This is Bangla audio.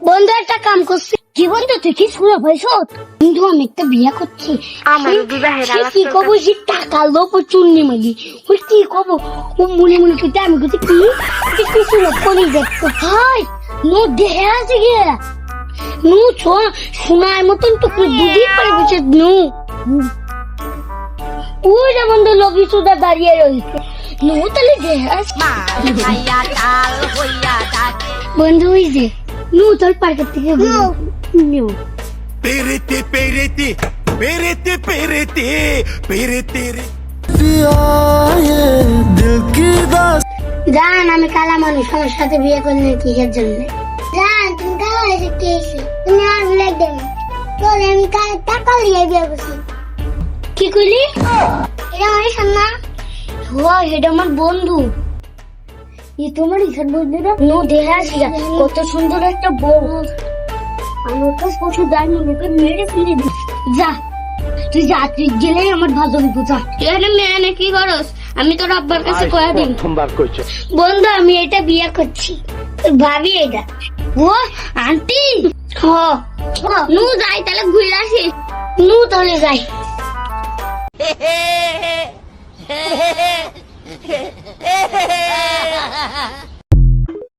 বন্ধু একটা কাম করছি, কি বন্ধু তুই কি শুনে পাইছ? বন্ধু আমি একটা বিয়া করছি, আমার বিবাহের সে কি কব, যে টাকা লোক চুন্নি মাগি, ওই কি কব, ও মনে মনে করতে আমি করতে কি কিছু লোক করি দেখতো হাই নো দেহে আছে গিয়ে নু শোনার মতন তো দুদিন পরে বসে নু ওই যে বন্ধু লবি সুদা দাঁড়িয়ে রয়েছে নু তাহলে দেহে আছে বন্ধু ওই যে নু তোর পার্কের থেকে নু Perete, perete, perete, perete, perete. জান আমি কালা মানুষ, আমার সাথে বিয়ে করলে কিসের জন্য? জান তুমি কালা হয়েছে কি হয়েছে? তুমি আর ব্ল্যাক দেবে বলে আমি টাকা লিয়ে বিয়ে করছি। কি করলি? এটা আমার সামনা এটা আমার বন্ধু। এই তোমার ইসার বন্ধু না? নো দেখা আসি কত সুন্দর একটা বউ। আমার কাছে প্রচুর ডায়মন্ড, ওকে মেরে ফেলে দিস। যা তুই যা, তুই গেলেই আমার ভালো হইব। যা এখানে মেয়ে কি করস? আমি তোর আব্বার কাছে কয়া দিন। বন্ধু আমি এটা বিয়ে করছি, ভাবি এটা। ও আন্টি নু যাই তাহলে ঘুরে আসি। নু তাহলে যাই।